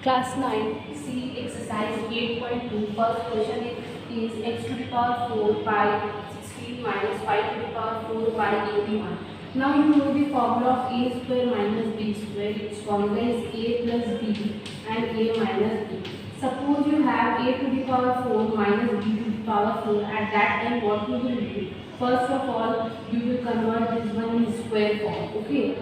Class 9, C exercise 8.2. First question is x to the power 4 by 16 minus 5 to the power 4 by 81. Now you know the formula of a square minus b square. Its formula is a plus b and a minus b. Suppose you have a to the power 4 minus b to the power 4. At that time what you will do? First of all, you will convert this one in square form. Okay.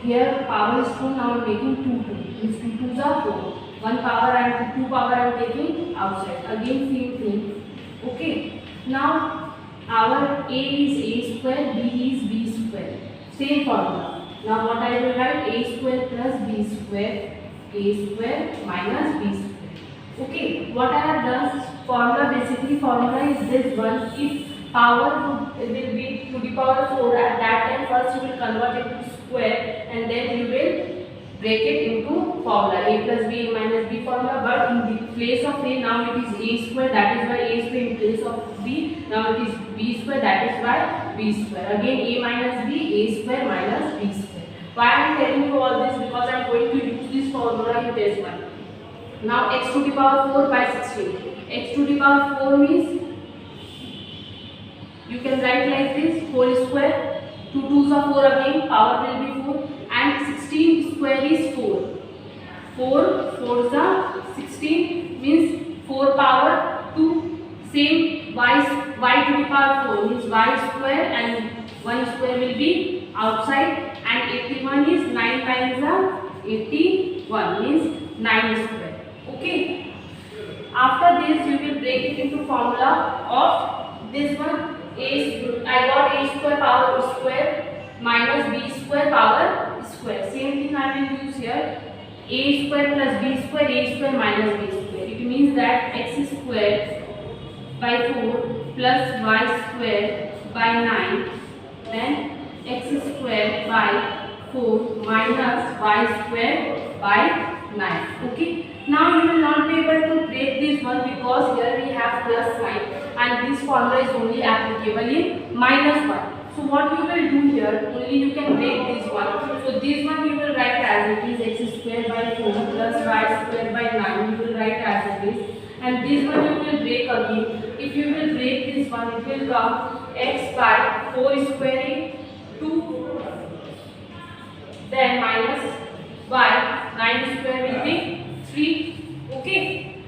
Here power is 2, now I am making 2 2. Means 2 2s are 4. 1 power and 2 power I am taking outside. Again same thing. Okay. Now our a is a square, b is b square. Same formula. Now what I will write? A square plus b square. A square minus b square. Okay. What I have done, formula basically formula is this one. If power will be to the power 4, at that time first you will convert it to square and then you will break it into formula a plus b, a minus b formula, but in the place of a now it is a square, that is why a square. In place of b now it is b square, that is why b square. Again a minus b, a square minus b square. Why I am telling you all this? Because I am going to use this formula in this one. Now x to the power 4 by 16. X to the power 4 means you can write like this, whole square. 2 2s are 4 again, power will be 4, and 16 square is 4. 4 4s are 16 means 4 power 2. Same y to the power 4 means y square and 1 square will be outside, and 81 is 9 times are 81 means 9 square. Okay. After this you will break it into formula of this one. I got a square power square minus b square power square. Same thing I will use here. A square plus b square, a square minus b square. It means that x square by 4 plus y square by 9, then x square by 4 minus y square by 9. Okay. Now you will not be able to break this one because here we have plus sign and this formula is only applicable in minus 1. So what you will do here, only you can break this one. So this one you will write as it is x square by 4 plus y square by 9. You will write as it is. And this one you will break again. If you will break this one, it will come x by 4 square is 2. Then minus y 9 square will be 3. Okay.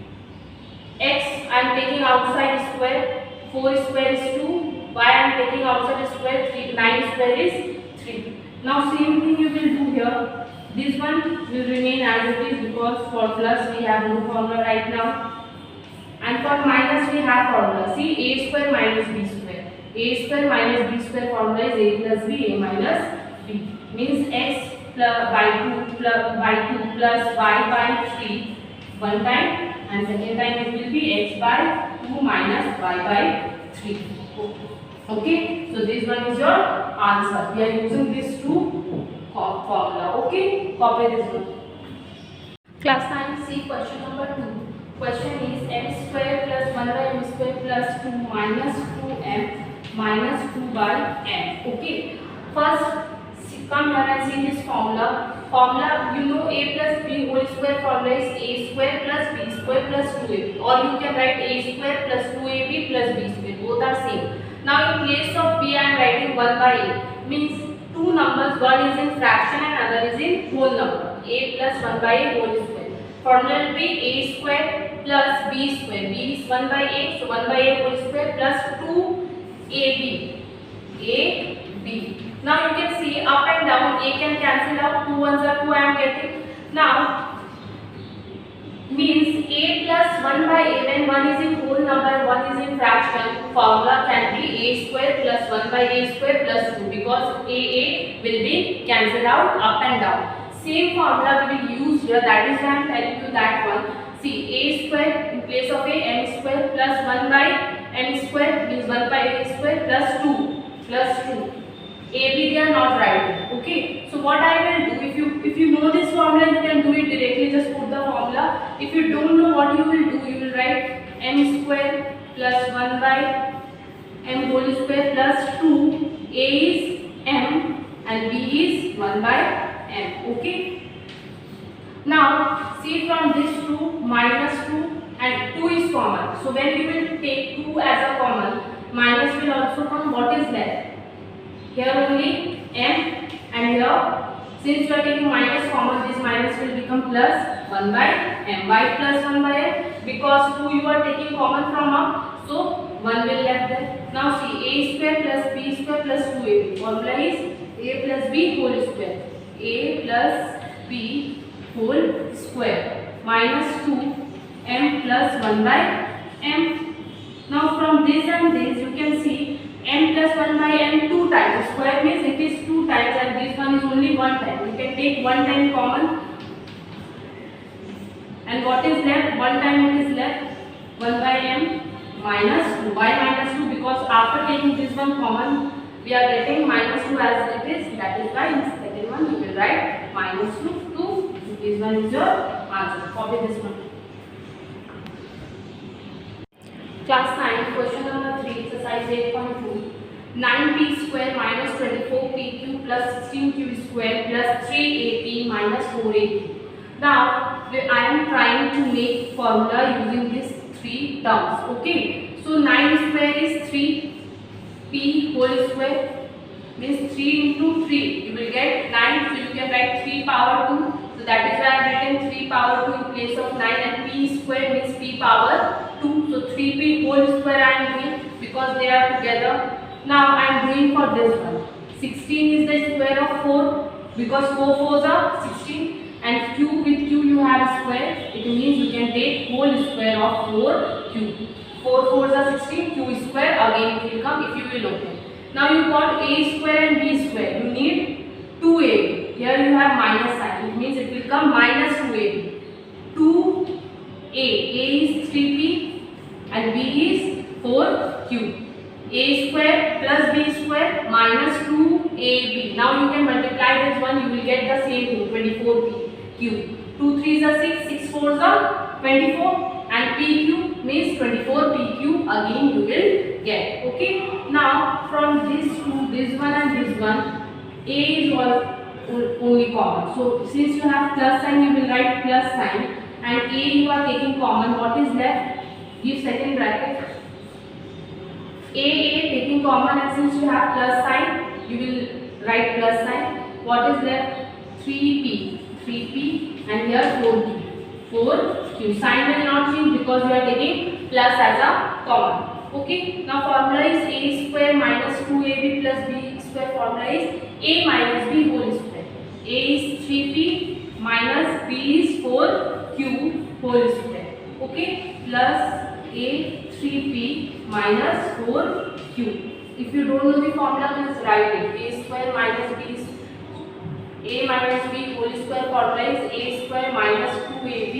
X I am taking outside square, 4 square is 2, y I am taking outside square, 3, 9 square is 3. Now same thing you will do here. This one will remain as it is because for plus we have no formula right now. And for minus we have formula. See, a square minus b square. A square minus b square formula is a plus b, a minus b. Means x plus by 2 plus y by 3 one time, and second time it will be x by 2 minus y by 3. Okay, so this one is your answer. We are using these two formula. Okay, copy this one. Class 9 C question number 2. Question is m square plus 1 by m square plus 2 minus 2m minus 2 by m. Okay, first come here and see this formula. Formula, you know a plus b whole square formula is a square plus b square plus 2ab, or you can write a square plus 2ab plus b square, both are same. Now in place of b I am writing 1 by a, means two numbers, one is in fraction and other is in whole number. A plus 1 by a whole square. Formula will be a square plus b square. B is 1 by a, so 1 by a whole square plus 2ab. ab. Now you can see up and down, a can cancel out, 2 ones are 2 I am getting. Now means a plus 1 by a, when 1 is in whole number, 1 is in fraction, formula can be a square plus 1 by a square plus 2 because a will be cancelled out up and down. Same formula we will use here, that is why I am telling you that one. See, a square in place of a, m square plus 1 by m square means 1 by a square plus 2. AB they are not right. Okay. So what I will do, if you know this formula, you can do it directly. Just put the formula. If you don't know what you will do, you will write m square plus 1 by m whole square plus 2. A is m and b is 1 by m. Okay. Now see, from this 2 minus 2 and 2 is common. So when you will take 2 as a common, minus will also come. What is left? Here only m, and here since you are taking minus common, this minus will become plus 1 by m. Why plus 1 by m? Because 2 you are taking common from up, so 1 will left there. Now see, a square plus b square plus 2ab. Formula is a plus b whole square. A plus b whole square minus 2 m plus 1 by m. Now from this and this you can see m plus 1 by m 2 times. Square means it is 2 times and this one is only 1 time. You can take 1 time common, and what is left? 1 time it is left. 1 by m minus 2. Why minus 2? Because after taking this one common, we are getting minus 2 as it is. That is why in the second one you will write minus 2. This one is your answer. Copy this one. Class 9, question number 3, exercise 8.2. 9p square minus 24pq plus 16q square plus 3ap minus 4ap. Now I am trying to make formula using these three terms. Okay. So 9 square is 3p whole square, means 3 into 3 you will get 9. So you can write 3 power 2. So that is why I have written 3 power 2 in place of 9, and p square means p power 2. So 3p whole square I am doing because they are together. Now I am doing for this one. 16 is the square of 4 because 4 4s are 16, and q with q you have square. It means you can take whole square of 4q. 4 4s are 16, q square again it will come if you will open. Now you got a square and b square. You need 2ab. Here you have minus sign. It means it will come minus 2ab. 2a. A is 3p and b is 4q. A square plus b square minus 2ab. Now you can multiply this one. You will get the same thing. 24pq. 2 3s are 6. 6 4s are 24. And pq means 24pq again you will get. Okay. Now from this to this one and this one, a is only common. So since you have plus sign, you will write plus sign, and a you are taking common. What is left? Give second bracket. A taking common, and since you have plus sign, you will write plus sign. What is left? 3p, and here 4q. Sign will not change because you are taking plus as a common. Okay. Now formula is a square minus 2ab plus b square. Formula is a minus b whole square. A is 3p minus b is 4q whole square. Okay. Plus a 3p minus 4q. If you don't know the formula, please write it. A square minus b is a minus b whole square. Formula is a square minus 2ab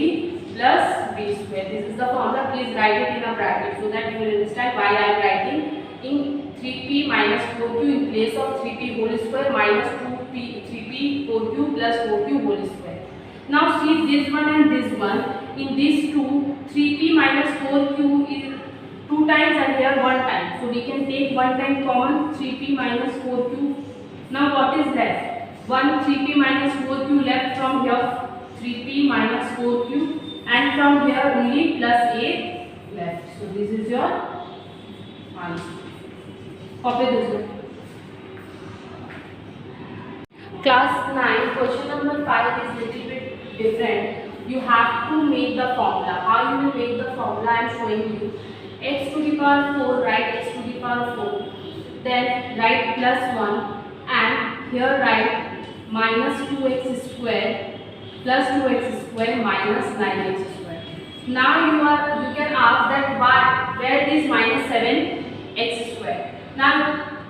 plus b square. This is the formula. Please write it in a bracket so that you will understand why I am writing in 3p minus 4q in place of 3p whole square minus 3p 4q plus 4q whole square. Now see this one and this one. In these two, 3p minus 4q is 2 times and here 1 time. So we can take 1 time common. 3p minus 4q. Now what is left? 1 3p minus 4q left from here. 3p minus 4q, and from here only plus a left. So this is your answer. Copy this one. Class 9, question number 5 is little bit different. You have to make the formula. How you will make the formula I am showing you. X to the power 4, write x to the power 4. Then write plus 1, and here write minus 2x square plus 2x square minus 9x square. Now you can ask that where this minus 7x square. Now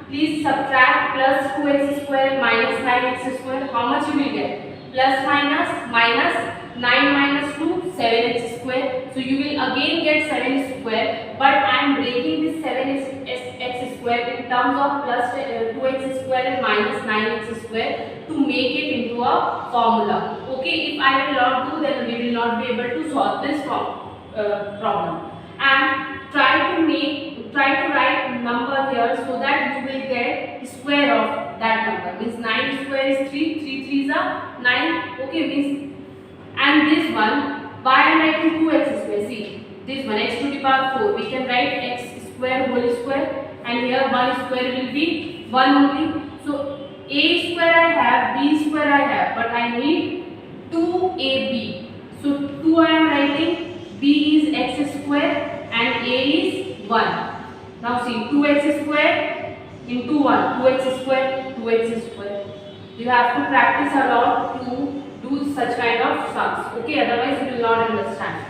please subtract plus 2x square and minus 9x square. How much you will get? Plus minus 9 minus 2, 7x square. So you will again get 7 square, but I am breaking this 7x square in terms of plus 2x square and minus 9x square to make it into a formula. Okay, if I will not do, then we will not be able to solve this problem. And try to write number here so that you will get square of that number. Means 9 square is 3, 3 3s are 9. Okay, means And this one, why I am writing 2x square? See, this one x to the power 4. We can write x square whole square, and here 1 square will be 1 only. So a square I have, b square I have, but I need 2ab. So 2 I am writing, b is x square and a is 1. Now see, 2x square into 1, 2x square, 2x square. You have to practice a lot to do such kind of sums. Okay, otherwise you will not understand.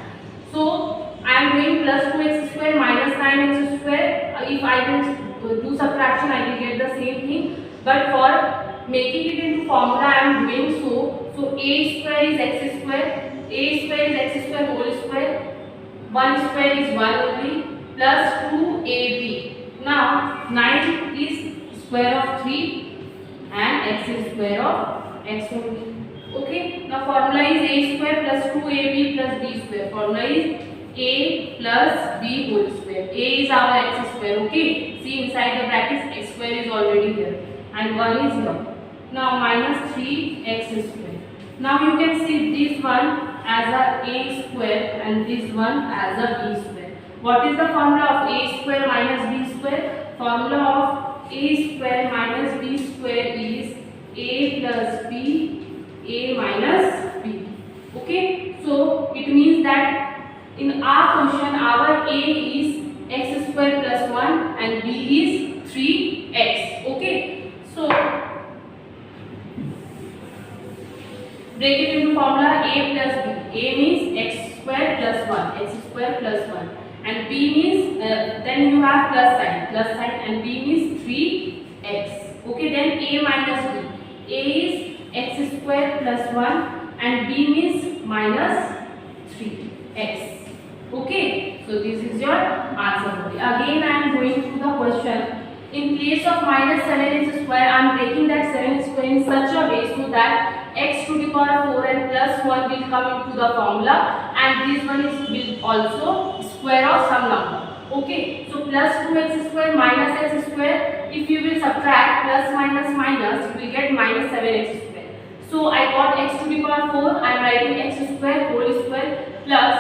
So I am doing plus 2x square minus 9x square. If I will do subtraction, I will get the same thing. But for making it into formula, I am doing so. So a square is x square. A square is x square whole square. 1 square is 1 only, plus 2ab. Now 9 is square of 3 and x is square of x only. Okay, now formula is a square plus 2ab plus b square. Formula is a plus b whole square. A is our x square. Okay, see inside the brackets x square is already here and 1 is here. Now minus 3x square. Now you can see this one as a square and this one as a b square. What is the formula of a square minus b square? Formula of a square minus b square is a plus b, a minus b. Okay, so it means that in our question our a is x square plus 1 and b is 3x. Okay, so break it into formula a plus b. A means x square plus 1, x square plus 1, and b means then you have plus sign, and b means 3x. Okay, then a minus b. A is x square plus 1 and b means minus 3x. Okay, so this is your answer. Again I am going to the question. In place of minus 7x square, I am breaking that 7 square in such a way so that x to the power 4 and plus 1 will come into the formula, and this one will also square of some number. Okay, so plus 2x square minus x square, if you will subtract plus minus minus, you will get minus 7x square. So I got x to the power 4, I am writing x square whole square plus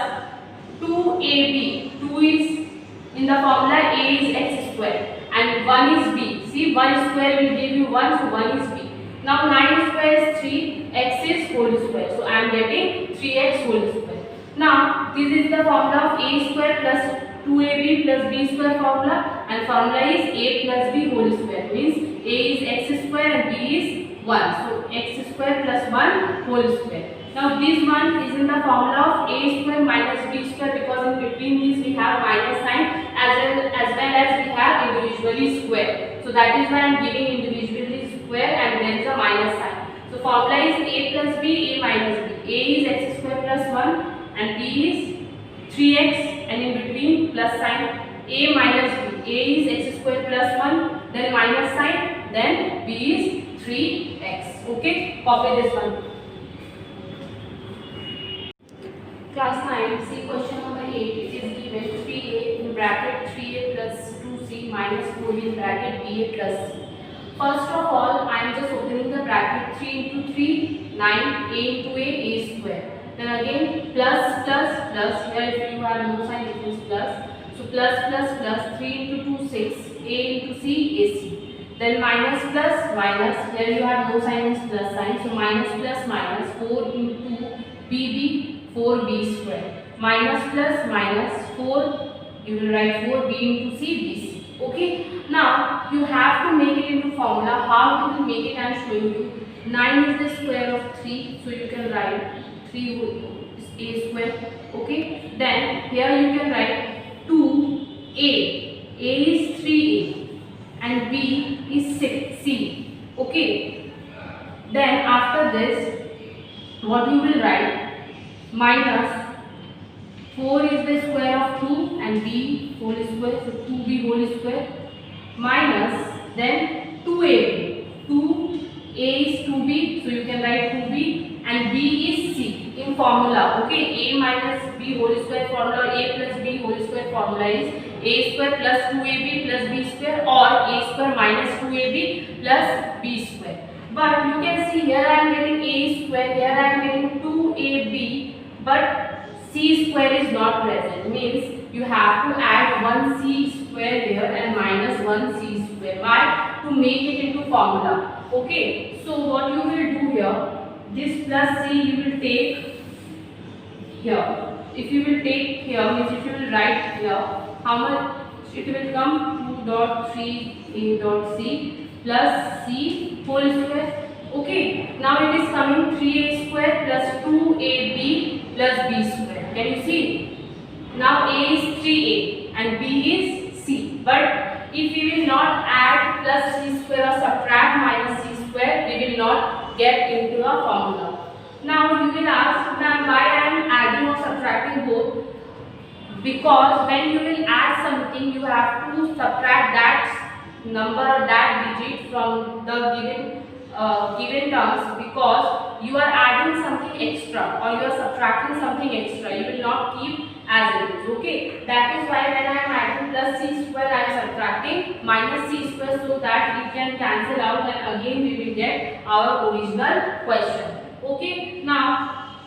2ab. 2 is in the formula, a is x square and 1 is b. See, 1 square will give you 1, so 1 is b. Now 9 square is 3, x is whole square. So I am getting 3x whole square. Now this is the formula of a square plus 2ab plus b square formula, and formula is a plus b whole square. Means a is x square and b is 1. So x square plus 1 whole square. Now this one is in the formula of a square minus b square, because in between these we have minus sign as well as we have individually square. So that is why I am giving individually square and there is a minus sign. So formula is a plus b, a minus b. A is x square plus 1 and b is 3x, and in between plus sign, a minus b. A is x square plus 1, then minus sign, then b is 3x. Okay, copy this one. Class 9, see question number 8. It is given 3a in bracket 3a plus 2c minus 4 in bracket ba plus c. First of all, I am just opening the bracket. 3 into 3, 9, a into a square. Then again plus plus plus, here if you have no sign it is plus. So plus plus plus, 3 into 2, 6, a into c, ac. Then minus plus minus, here you have no sign is plus sign. So minus plus minus, 4 into bb, 4b square. Minus plus minus 4, you will write 4b into c, bc. Okay, now you have to make it into formula. How you will make it I am showing you. 9 is the square of 3, so you can write 3 is a square. Okay, then here you can write 2a. A is 3a and b is 6c. Okay, then after this what you will write? Minus 4 is the square of 2 and b whole square, so 2b whole square, minus then 2ab. 2a is 2b, so you can write 2b, and b is c in formula. Okay, a minus b whole square formula, a plus b whole square formula is a square plus 2ab plus b square, or a square minus 2ab plus b square. But you can see here I am getting a square, here I am getting 2 2ab, but c square is not present. Means you have to add 1c square here and minus 1c square. Why? To make it into formula. Okay. So what you will do here, this plus c you will take here. If you will take here, means if you will write here, how much it will come? 2 dot 3 a dot c plus c whole square. Okay, now it is coming 3a square plus 2ab plus b square. Can you see? Now a is 3a and b is c. But if we will not add plus c square or subtract minus c square, we will not get into a formula. Now you will ask, ma'am, why I am adding or subtracting both? Because when you will add something, you have to subtract that number or that digit from the given terms, because you are adding something extra or you are subtracting something extra. You will not keep as it is. Okay, that is why when I am adding plus c square, I am subtracting minus c square, so that we can cancel out and again we will get our original question. Okay, now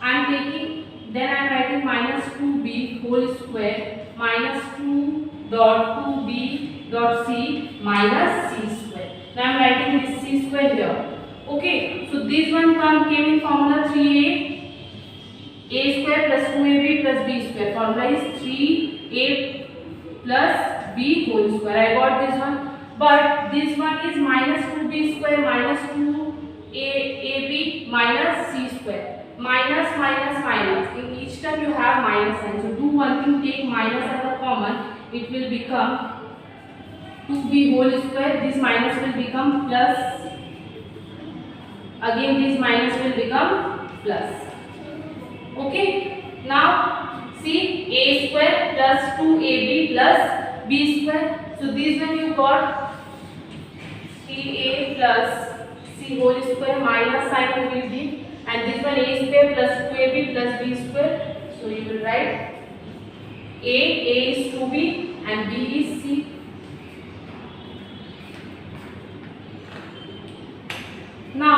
I am taking, then I am writing minus 2b whole square minus 2 dot 2b dot c minus c square. Now I am writing this c square here. Okay, so this one came in formula 3a square plus 2ab plus b square. Formula is 3a plus b whole square. I got this one, but this one is minus 2b square minus 2ab minus c square. Minus minus minus. In each term you have minus sign. So do one thing, take minus as a common. It will become 2b whole square. This minus will become plus. Again this minus will become plus. Okay. Now see, a square plus 2ab plus b square. So this one you got 3a plus c whole square minus sign will be, and this one a square plus 2ab plus b square. So you will write a is 2b and b is c. Now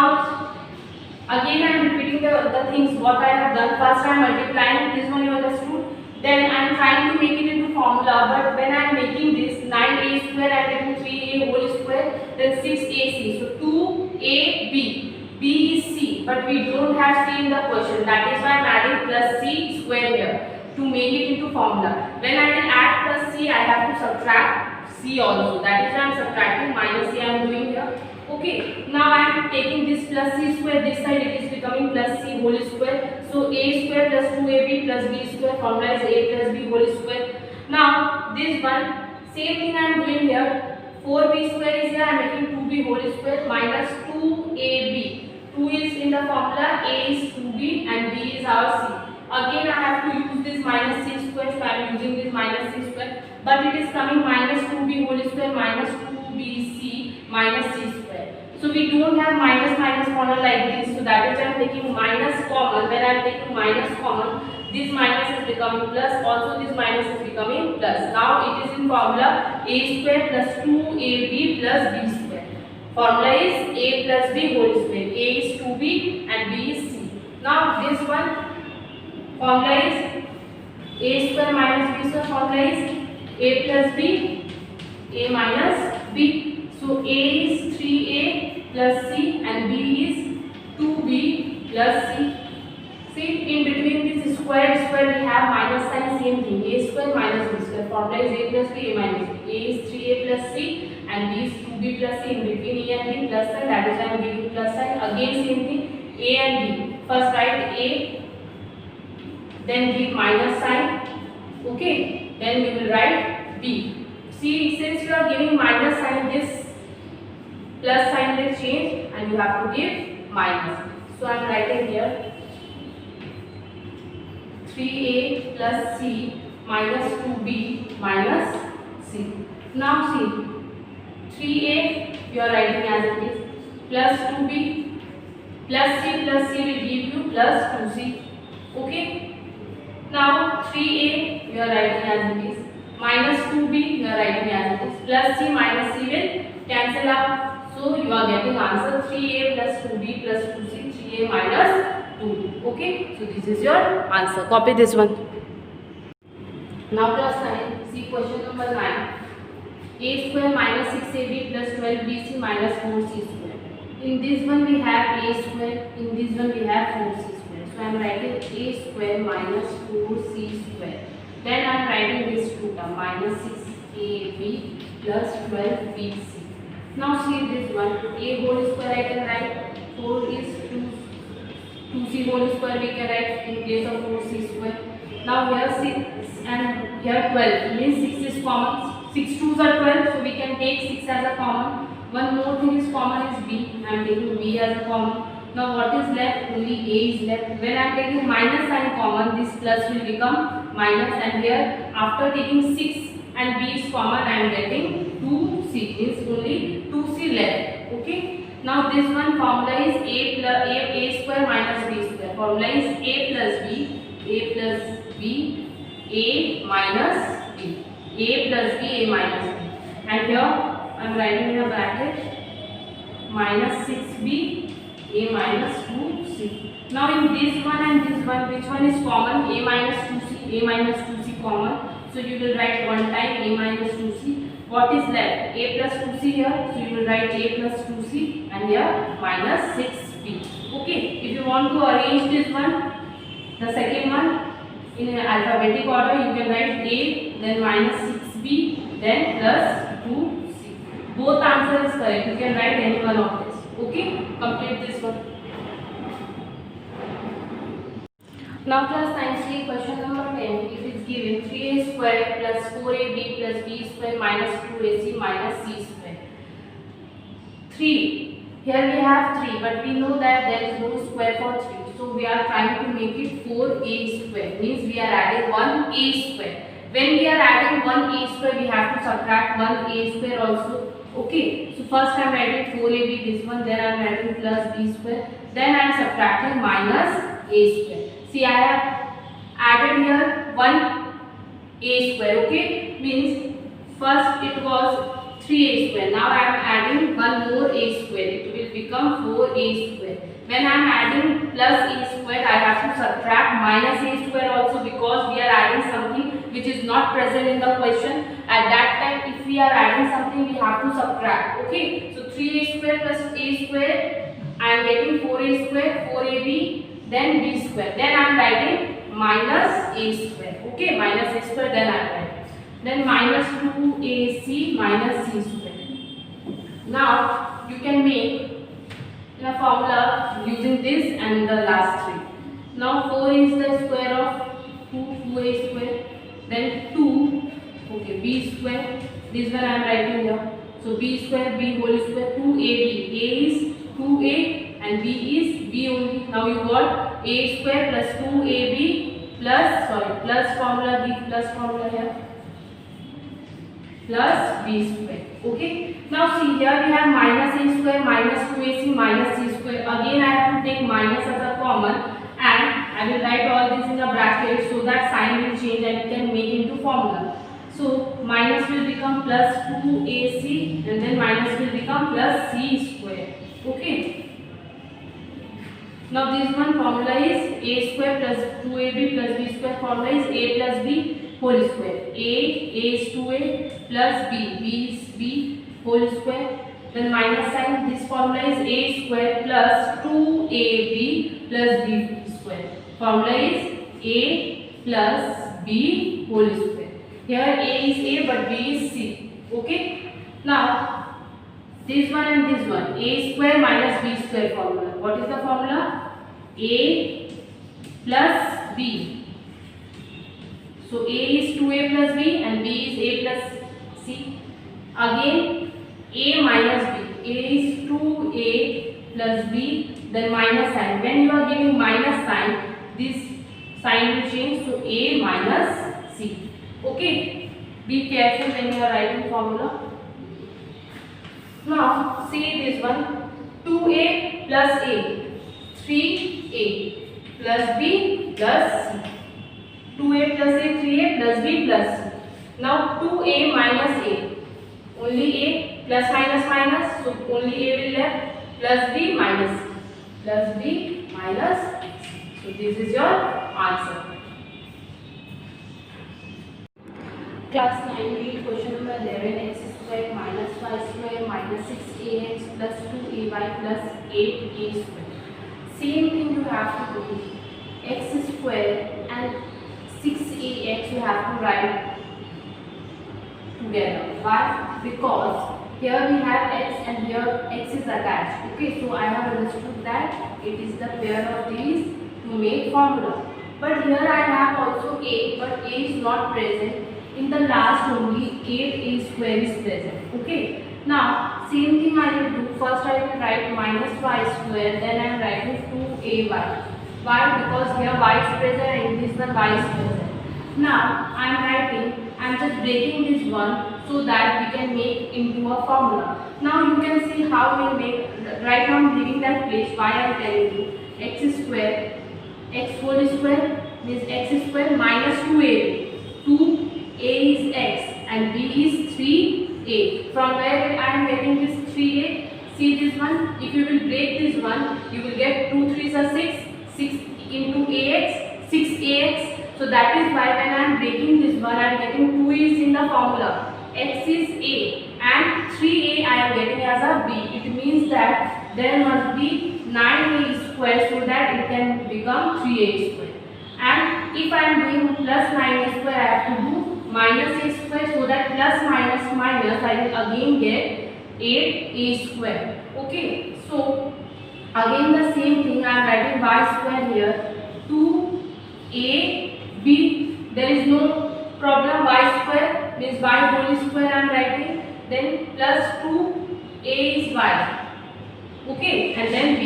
again I am repeating the things what I have done. First I am multiplying, this one you understood. Then I am trying to make it into formula, but when I am making this 9a square, I am taking 3a whole square, then 6ac. So 2ab, b is c, but we don't have c in the question. That is why I am adding plus c square here to make it into formula. When I will add plus c, I have to subtract c also. That is why I am subtracting minus c I am doing here. Okay, now I am taking this plus c square, this side it is becoming plus c whole square. So a square plus 2ab plus b square, formula is a plus b whole square. Now this one, same thing I am doing here. 4b square is here, I am making 2b whole square minus 2ab. 2 is in the formula, a is 2b and b is our c. Again I have to use this minus c square, so I am using this minus c square. But it is coming minus 2b whole square minus 2bc minus c square. So we don't have minus minus formula like this. So that is why I am taking minus common. When I am taking minus common, this minus is becoming plus. Also this minus is becoming plus. Now it is in formula a square plus 2ab plus b square. Formula is a plus b whole square. A is 2b and b is c. Now this one formula is a square minus b square. Formula is a plus b, a minus b. So a is 3a plus c and b is 2b plus c. See, in between this square we have minus sign, same thing. A square minus b square. Formula is a plus b, a minus b. A is 3a plus c and b is 2b plus c. In between a and b plus sign, that is why I am giving plus sign. Again same thing, a and b. First write a, then give minus sign. Okay, then we will write b. See, since you are giving minus sign, this plus sign will change and you have to give minus. So I am writing here 3a plus c minus 2b minus c. Now see, 3a you are writing as it is, plus 2b plus c will give you plus 2c. Okay. Now 3a you are writing as it is, minus 2b you are writing as it is, plus c minus c will cancel out. So you are getting answer 3a plus 2b plus 2c, 3a minus 2. Okay, so this is your answer. Copy this one. Now class 9, see question number 9. A square minus 6ab plus 12bc minus 4c square. In this one we have a square, in this one we have 4c square. So I am writing a square minus 4c square. Then I am writing this two term minus 6ab plus 12bc. Now see this one, a whole square I can write, 4 is 2c whole square we can write in place of 4c square. Now here 6 and here 12 means 6 is common, 6 2s are 12, so we can take 6 as a common. One more thing is common is b, I am taking b as a common. Now what is left? Only a is left. When I am taking minus sign common, this plus will become minus, and here after taking 6 and b is common, I am getting 2c, means only 2c left. Okay. Now this one formula is a square minus b square. Formula is a plus b, a minus b, a plus b, a minus b. And here I am writing in a bracket minus 6b, a minus 2c. Now in this one and this one, which one is common? A minus 2c, a minus 2c common. So you will write one time a minus 2c. What is left? A plus 2c here. So you will write a plus 2c and here minus 6b. Okay. If you want to arrange this one, the second one in an alphabetic order, you can write a, then minus 6b, then plus 2c. Both answer is correct. You can write any one of this. Okay. Complete this one. Now class 9 question number 10. It is given 3a square plus 4ab plus b square minus 2ac minus c square. 3. Here we have 3, but we know that there is no square for 3. So we are trying to make it 4a square. Means we are adding 1a square. When we are adding 1a square, we have to subtract 1a square also. Okay. So first I am writing 4ab this one, then I am writing plus b square. Then I am subtracting minus a square. See, I have added here 1a square, okay, means first it was 3a square, now I am adding one more a square, it will become 4a square. When I am adding plus a square, I have to subtract minus a square also, because we are adding something which is not present in the question. At that time, if we are adding something, we have to subtract, okay. So 3a square plus a square, I am getting 4a square, 4ab, then b square, then I am writing minus a square, okay, minus a square, then I am writing, then minus 2ac minus c square. Now you can make in a formula using this and the last three. Now 4 is the square of 2a square, then 2, okay, b square, this one I am writing here, so b square, b whole square, 2ab, a is 2a and b is b only. Now you got a square plus 2ab plus formula b plus formula here plus b square. Okay. Now see, here we have minus a square minus 2ac minus c square. Again I have to take minus as a common, and I will write all this in a bracket so that sign will change and it can make into formula. So minus will become plus 2ac and then minus will become plus c square. Okay. Now this one formula is a square plus 2ab plus b square. Formula is a plus b whole square. A is 2a plus b is b whole square. Then minus sign. This formula is a square plus 2ab plus b square. Formula is a plus b whole square. Here a is a but b is c. Okay. Now this one and this one, a square minus b square formula. What is the formula? A plus b. So a is 2a plus b and b is a plus c. Again a minus b. A is 2a plus b, then minus sign. When you are giving minus sign, this sign will change to a minus c. Okay. Be careful when you are writing formula. Now see this one, 2a plus a, 3a plus b plus c, 2a plus a, 3a plus b plus c. Now 2a minus a, only a, plus minus minus, so only a will left, plus b minus c, plus b minus c. So this is your answer. Class 9 read question number 11. X square minus y square minus 6ax plus 2ay plus 8a square. Same thing you have to do. X square and 6ax you have to write together. Why? Because here we have x and here x is attached. Okay, so I have understood that it is the pair of these to make formula. But here I have also a, but a is not present. In the last only 8a square is present. Okay. Now same thing I will do. First I will write minus y square. Then I am writing 2ay. Why? Because here y is present and this one y is present. Now I am writing. I am just breaking this one so that we can make into a formula. Now you can see how we will make. Right now I am leaving that place. Why I am telling you? X square. X whole square means x square minus 2a. 2a is x and b is 3a. From where I am getting this 3a? See this one. If you will break this one, you will get 2 3s are 6. 6 into ax, 6ax. So that is why when I am breaking this one, I am getting 2 is in the formula. X is a and 3a I am getting as a b. It means that there must be 9a square so that it can become 3a square. And if I am doing plus 9a square, I have to do minus a square so that plus minus minus I will again get 8a square. Okay, so again the same thing I am writing y square here 2ab. There is no problem. Y square means y whole square I am writing. Then plus 2a is y. Okay, and then b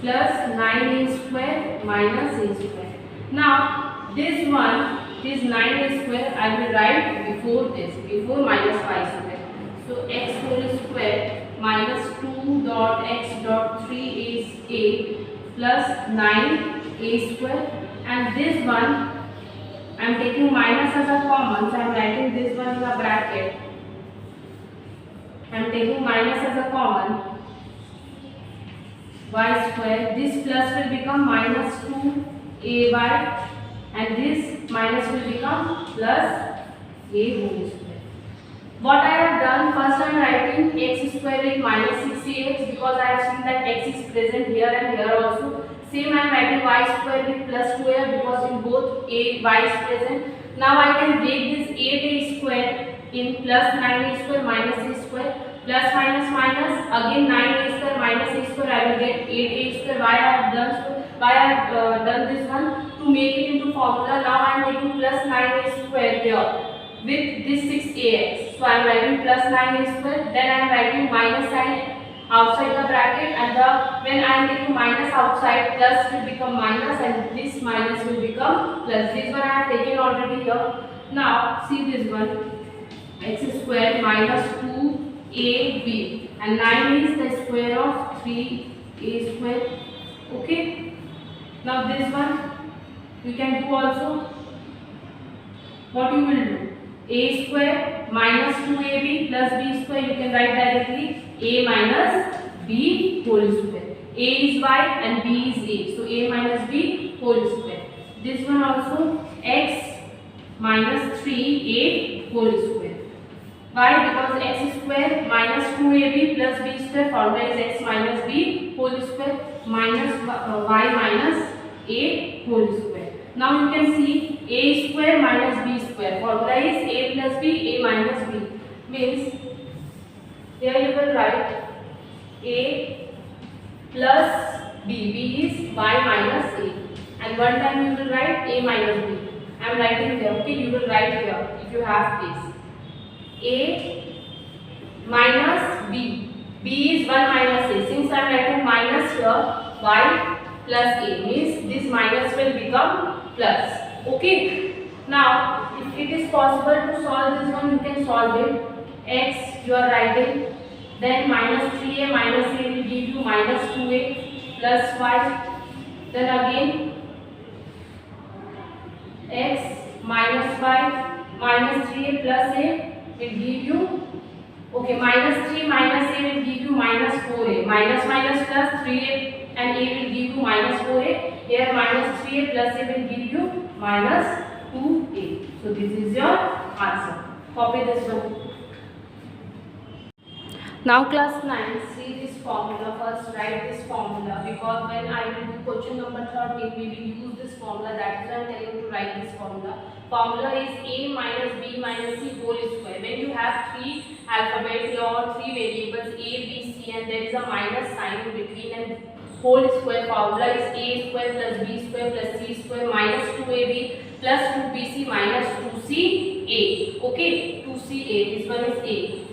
plus 9a square minus a square. Now this one. This 9a square I will write before this, before minus y square. So x whole square minus 2 dot x dot 3 is a plus 9a square, and this one I am taking minus as a common, so I am writing this one in a bracket. I am taking minus as a common. Y square, this plus will become minus 2ay. And this minus will become plus a whole square. What I have done, first I am writing x square with minus 6ax because I have seen that x is present here and here also. Same I am writing y square with plus 2a because in both y is present. Now I can break this 8a square in plus 9a square minus a square. Plus minus minus again 9a square minus a square I will get 8a square. Why I have done so? Why I have done this one? To make it into formula. Now I am taking plus 9a square here with this 6ax. So I am writing plus 9a square. Then I am writing minus sign outside the bracket, and when I am taking minus outside, plus will become minus and this minus will become plus. This one I have taken already here. Now see this one, x square minus 2ab, and 9 is the square of 3a square. Okay. Now this one you can do also. What you will do? A square minus 2ab plus b square, you can write directly a minus b whole square. A is y and b is a. So a minus b whole square. This one also x minus 3a whole square. Why? Because x square minus 2ab plus b square formula is x minus b whole square minus y minus a whole square. Now you can see a square minus b square. Formula is a plus b, a minus b. Means here you will write a plus b. B is y minus a. And one time you will write a minus b. I am writing here. Okay, you will write here if you have this. A minus b. B is 1 minus a. Since I am writing minus here, y plus a means this minus will become plus. Okay. Now, if it is possible to solve this one, you can solve it. X you are writing, then minus 3a minus a will give you minus 2a plus y. Then again x minus y minus 3a plus a will give you, okay, minus 3 minus a will give you minus 4a. Minus minus plus 3a and a will give you minus 4a. here minus 3a plus a will give you minus 2a. So this is your answer. Copy this one. Now class 9, see this formula. First write this formula, because when I will do question number 13, we will use this formula. That is why I am telling you to write this formula. Formula is a minus b minus c whole square. When you have three alphabets or three variables a, b, c, and there is a minus sign in between, and whole square formula is a square plus b square plus c square minus 2ab plus 2bc minus 2ca. Okay, 2ca. This one is a.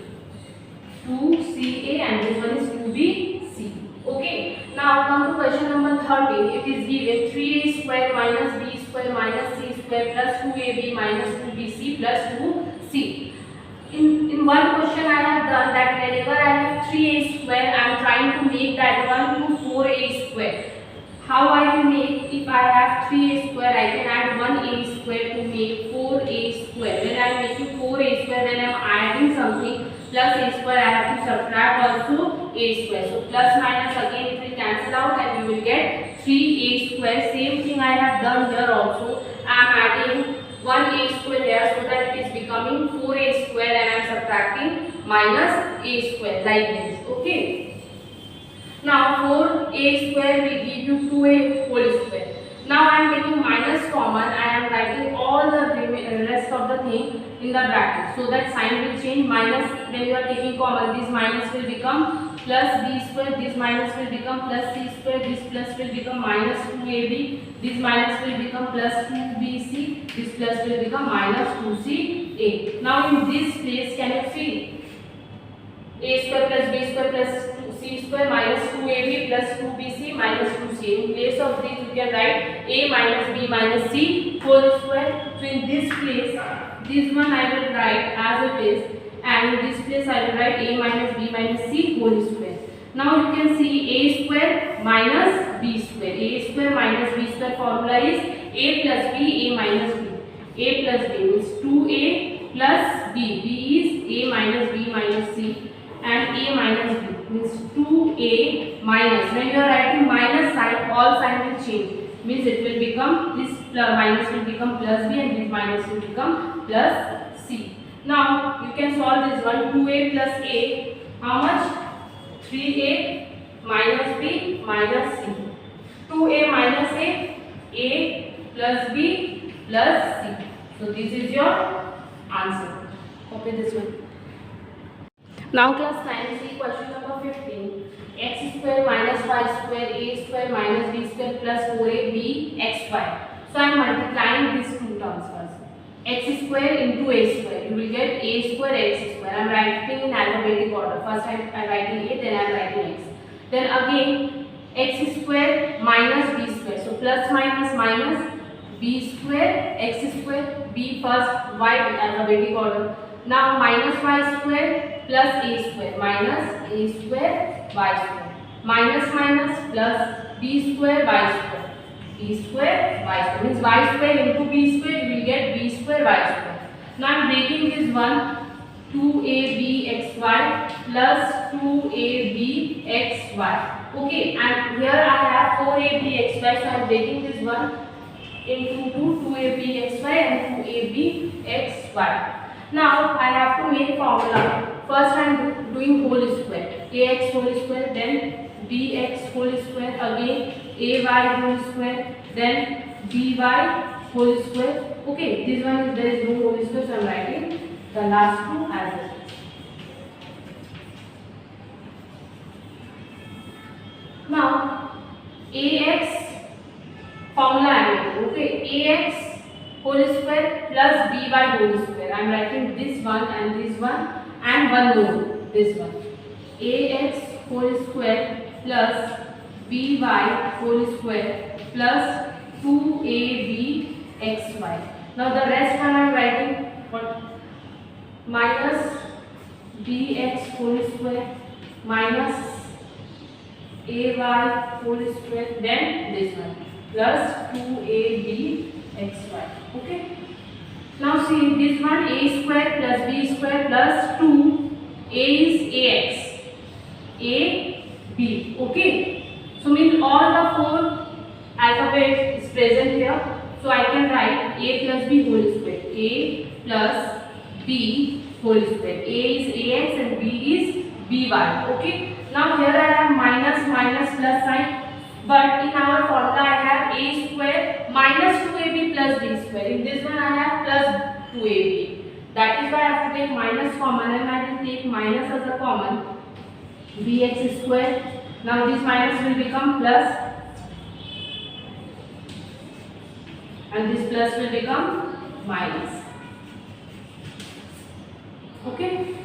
2ca and this one is 2bc. Okay. Now come to question number 13. It is given 3a square minus b square minus c square plus 2ab minus 2bc plus 2c. In one question I have done that whenever I have 3a square, I am trying to make that one to 4a square. How I will make? If I have 3a square, I can add 1a square to make 4a square. When I am making 4a square, when I am adding something plus a square, I have to subtract also a square. So plus minus again it will cancel out and you will get 3a square. Same thing I have done here also. I am adding 1a square here so that it is becoming 4a square, and I am subtracting minus a square like this. Okay. Now 4a square will give you 2a whole square. Now I am taking minus common. I am writing all the rest of the thing in the bracket, so that sign will change. Minus, when you are taking common, this minus will become plus b square, this minus will become plus c square, this plus will become minus 2ab, this minus will become plus 2bc, this plus will become minus 2ca. Now in this place, can you see a square plus b square plus c square minus 2ab plus 2bc minus 2c. In place of this, you can write a minus b minus c whole square. So in this place, this one I will write as it is, and in this place I will write a minus b minus c whole square. Now you can see a square minus b square. A square minus b square formula is a plus b, a minus b. A plus b means 2a plus b. B is a minus b minus c, and a minus b means 2a minus. When you are writing minus sign, all sign will change. Means it will become, this minus will become plus b, and this minus will become plus c. Now you can solve this one. 2a plus a, how much? 3a minus b minus c. 2a minus a plus b plus c. So this is your answer. Copy this one. Now class 9, see question number 15. X square minus y square, a square minus b square plus 4ab xy. So I am multiplying these two terms first. X square into a square. You will get a square x square. I am writing in alphabetic order. First I am writing a, then I am writing x. Then again x square minus b square. So plus minus minus b square x square, b first, y alphabetic order. Now minus y square plus a square minus a square y square, minus minus plus b square y square, b square y square, means y square into b square, you will get b square y square. Now I am breaking this one, 2abxy plus 2abxy. Okay, and here I have 4abxy, so I am breaking this one into 2abxy and 2abxy. Now I have to make formula. First I am doing whole square. Ax whole square, then bx whole square, again ay whole square, then by whole square. Okay, this one is, there is no whole square, so I am writing the last two as it is. Now ax formula I am making. Okay, ax whole square plus by whole square. I am writing this one and one more, this one. Ax whole square plus by whole square plus 2abxy. Now the rest one I am writing what? Minus bx whole square minus ay whole square, then this one plus 2abxy. Okay. Now see this one, a square plus b square plus 2, a is ax, a b. Okay. So means all the four alphabet is present here, so I can write a plus b whole square. A plus b whole square. A is ax and b is by. Okay. Now here I have minus minus plus sign. But in our formula I have a square minus 2ab plus b square. In this one I have plus 2ab. That is why I have to take minus common, and I will take minus as a common. Bx square. Now this minus will become plus, and this plus will become minus. Okay.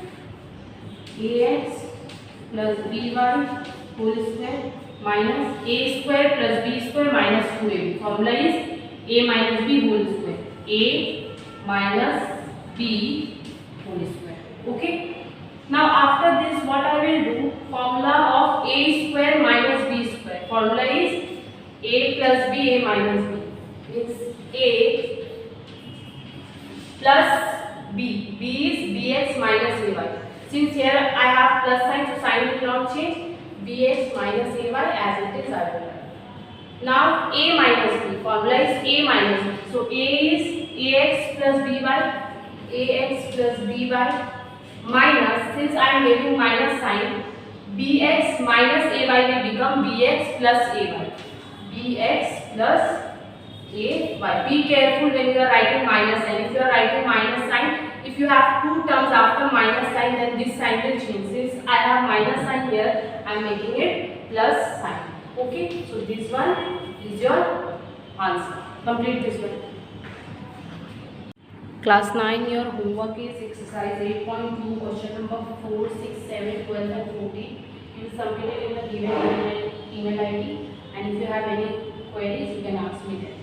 Ax plus by whole square minus a square plus b square minus 2ab. Formula is a minus b whole square. A minus b whole square. Okay. Now after this what I will do, formula of a square minus b square. Formula is a plus b, a minus b. It's a plus b. B is bx minus ay. Since here I have plus sign, so sign will not change. Bx minus ay as it is I will write. Now a minus b. Formula is a minus b. So a is ax plus by. Ax plus by minus, since I am having minus sign, bx minus ay will become bx plus ay. Bx plus ay. Be careful when you are writing minus sign. If you are writing minus sign, if you have two terms after minus sign, then this sign will change. Since I have minus sign here, I am making it plus sign. Okay, so this one is your answer. Complete this one. Class 9, your homework is exercise 8.2, question number 4, 6, 7, 12 and 14. You submit it in the given email ID, and if you have any queries, you can ask me there.